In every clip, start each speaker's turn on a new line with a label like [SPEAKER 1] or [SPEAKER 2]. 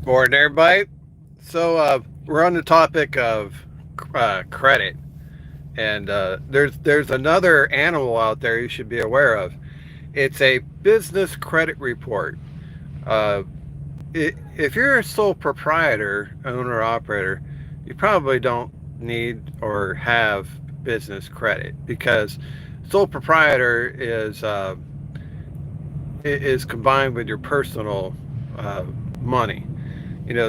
[SPEAKER 1] Morning, everybody. We're on the topic of credit, and there's another animal out there you should be aware of. It's a business credit report. Uh, if you're a sole proprietor, owner, operator, you probably don't need or have business credit because sole proprietor is combined with your personal uh, money.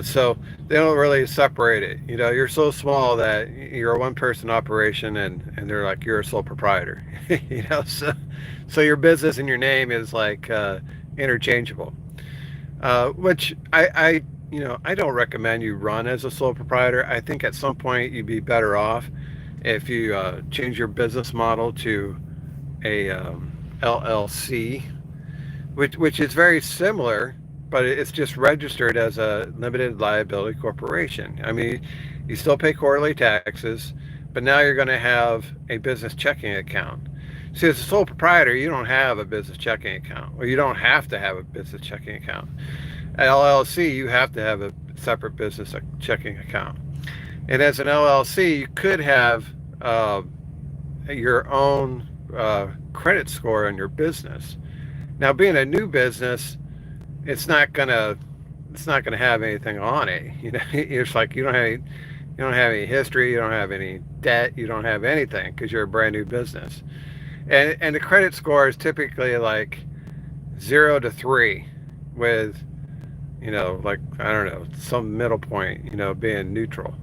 [SPEAKER 1] So they don't really separate it. You're so small that you're a one person operation, and they're like you're a sole proprietor. So your business and your name is like interchangeable. Which I don't recommend you run as a sole proprietor. I think at some point you'd be better off if you change your business model to a LLC, which is very similar, but it's just registered as a limited liability corporation. I mean, you still pay quarterly taxes, but now you're going to have a business checking account. See, as a sole proprietor, you don't have a business checking account, or you don't have to have a business checking account. At LLC, you have to have a separate business checking account. And as an LLC, you could have uh, your own credit score on your business. Now, being a new business, it's not gonna it's not gonna have anything on it. It's like you don't have any history, you don't have any debt, you don't have anything because you're a brand new business. And the credit score is typically like 0 to 3, with like I don't know, some middle point, being neutral.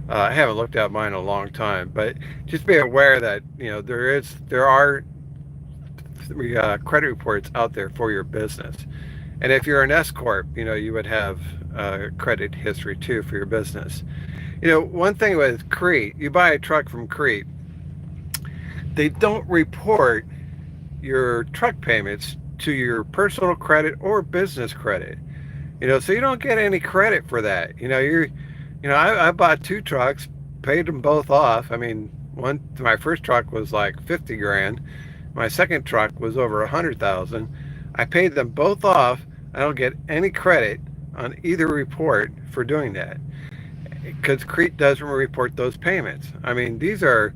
[SPEAKER 1] I haven't looked at mine in a long time, but just be aware that there are credit reports out there for your business. And if you're an S corp, you would have credit history too for your business. One thing with Crete, you buy a truck from Crete, they don't report your truck payments to your personal credit or business credit. So you don't get any credit for that. I bought 2 trucks, paid them both off. I mean, my first truck was like 50 grand. My second truck was over 100,000. I paid them both off. I don't get any credit on either report for doing that because Crete doesn't report those payments. I mean, these are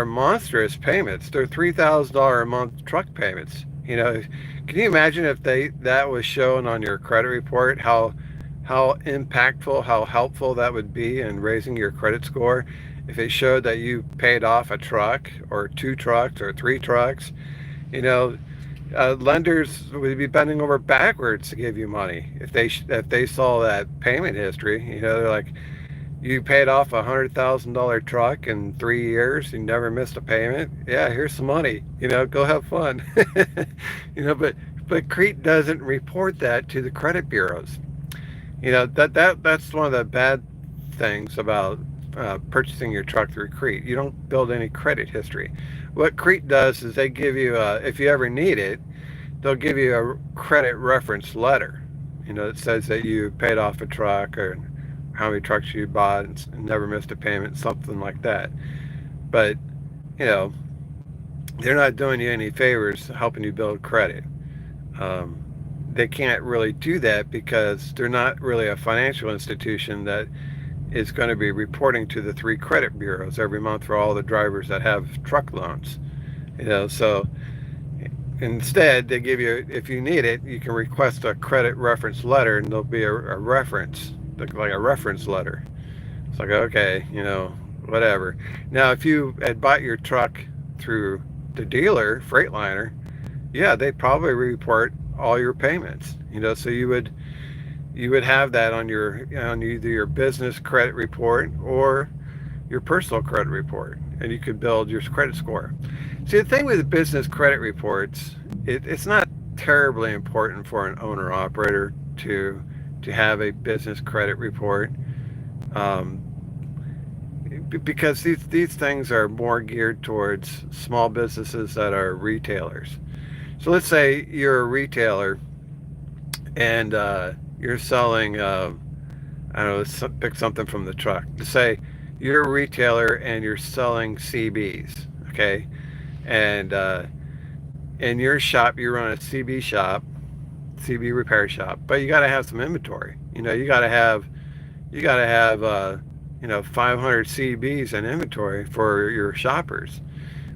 [SPEAKER 1] monstrous payments. They're $3,000 a month truck payments. Can you imagine if that was shown on your credit report? How impactful, how helpful that would be in raising your credit score if it showed that you paid off a truck or 2 trucks or 3 trucks. You know, Lenders would be bending over backwards to give you money if they saw that payment history. They're like, you paid off $100,000 truck in 3 years. You never missed a payment. Yeah, here's some money. Go have fun. But Crete doesn't report that to the credit bureaus. That's one of the bad things about purchasing your truck through Crete. You don't build any credit history. What Crete does is they give you, if you ever need it, they'll give you a credit reference letter. That says that you paid off a truck or how many trucks you bought and never missed a payment, something like that. But you know, they're not doing you any favors helping you build credit. Um, they can't really do that because they're not really a financial institution that is going to be reporting to the 3 credit bureaus every month for all the drivers that have truck loans. So instead they give you, if you need it, you can request a credit reference letter, and there'll be a reference, like a reference letter. It's like, okay, whatever. Now, if you had bought your truck through the dealer, Freightliner, yeah, they'd probably report all your payments. So you would have that on either your business credit report or your personal credit report, and you could build your credit score. See, the thing with business credit reports, it's not terribly important for an owner operator to have a business credit report, um, because these things are more geared towards small businesses that are retailers. So let's say you're a retailer and you're selling, I don't know, let's pick something from the truck. Let's say you're a retailer and you're selling CBs, okay? And in your shop, you run a CB shop, CB repair shop, but you got to have some inventory. You got to have 500 CBs in inventory for your shoppers.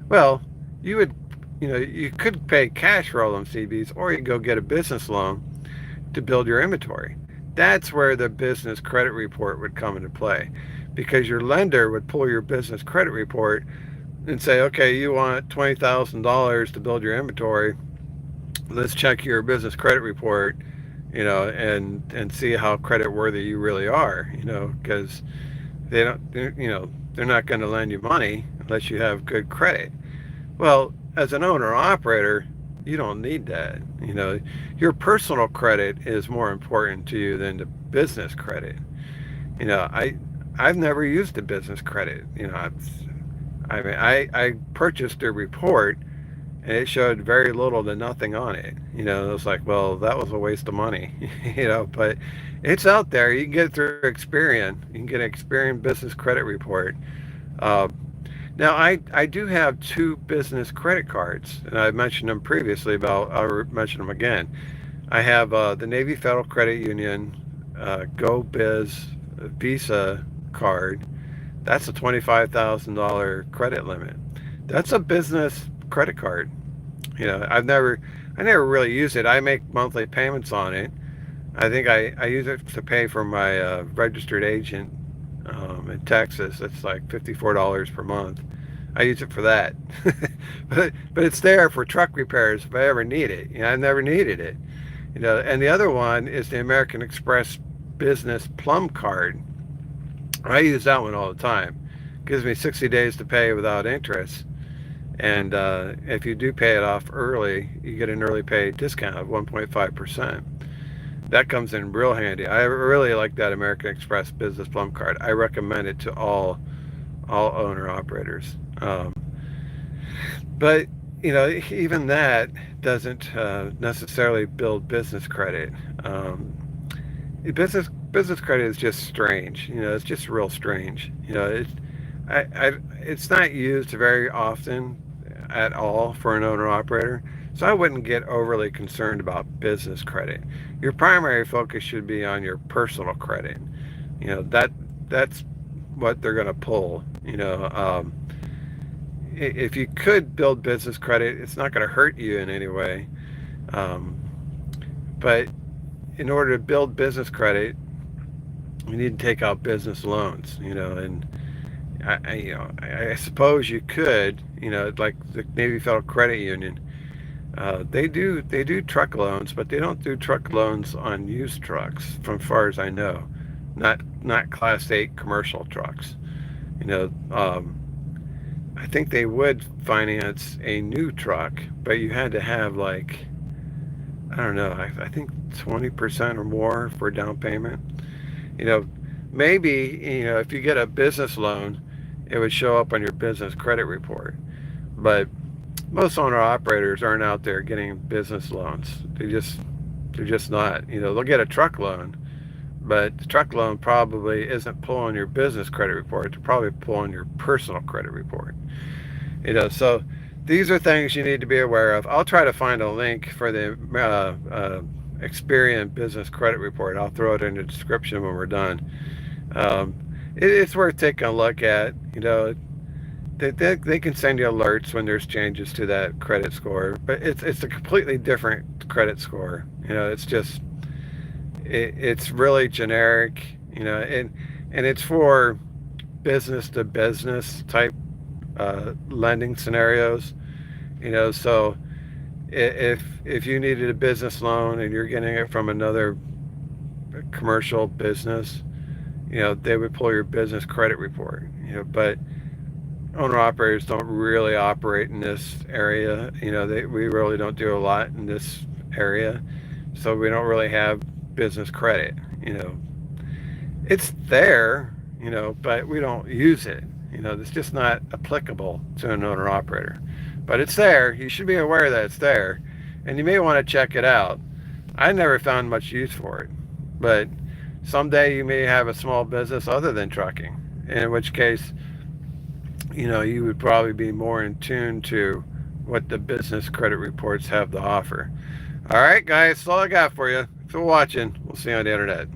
[SPEAKER 1] Well, you would, you could pay cash for all them CBs, or you could go get a business loan to build your inventory. That's where the business credit report would come into play, because your lender would pull your business credit report and say, okay, you want $20,000 to build your inventory. Let's check your business credit report, and see how credit worthy you really are, because they don't, they're not going to lend you money unless you have good credit. Well, as an owner operator, you don't need that. Your personal credit is more important to you than the business credit. I've never used a business credit. I purchased a report and it showed very little to nothing on it. It was like, well, that was a waste of money. But it's out there. You can get it through Experian. You can get an Experian business credit report. Uh, Now, I do have two business credit cards, and I mentioned them previously, but I'll mention them again. I have the Navy Federal Credit Union Go Biz Visa card. That's a $25,000 credit limit. That's a business credit card. I never really use it. I make monthly payments on it. I think I use it to pay for my registered agent in Texas. It's like $54 per month. I use it for that. but it's there for truck repairs if I ever need it. I've never needed it. And the other one is the American Express Business Plum Card. I use that one all the time. It gives me 60 days to pay without interest. And if you do pay it off early, you get an early pay discount of 1.5%. That comes in real handy. I really like that American Express Business Plum Card. I recommend it to all owner operators. But even that doesn't necessarily build business credit. Business credit is just strange. It's just real strange. It's not used very often at all for an owner operator. So I wouldn't get overly concerned about business credit. Your primary focus should be on your personal credit. That's what they're going to pull. If you could build business credit, it's not going to hurt you in any way. But in order to build business credit, you need to take out business loans. And I suppose you could, like the Navy Federal Credit Union. They do truck loans, but they don't do truck loans on used trucks, from far as I know. Not Class 8 commercial trucks. I think they would finance a new truck, but you had to have I don't know, I think 20% or more for down payment. Maybe, if you get a business loan, it would show up on your business credit report. But most owner operators aren't out there getting business loans. They're just not. They'll get a truck loan, but the truck loan probably isn't pulling your business credit report. They're probably pulling your personal credit report. So these are things you need to be aware of. I'll try to find a link for the Experian business credit report. I'll throw it in the description when we're done. It's worth taking a look at. They can send you alerts when there's changes to that credit score, but it's a completely different credit score. It's really generic, and it's for business to business type lending scenarios. So if you needed a business loan and you're getting it from another commercial business, they would pull your business credit report. But owner operators don't really operate in this area. We really don't do a lot in this area, so we don't really have business credit. It's there, but we don't use it. It's just not applicable to an owner operator. But it's there. You should be aware that it's there, and you may want to check it out. I never found much use for it, but someday you may have a small business other than trucking, in which case, you would probably be more in tune to what the business credit reports have to offer. All right, guys, that's all I got for you. Thanks for watching. We'll see you on the internet.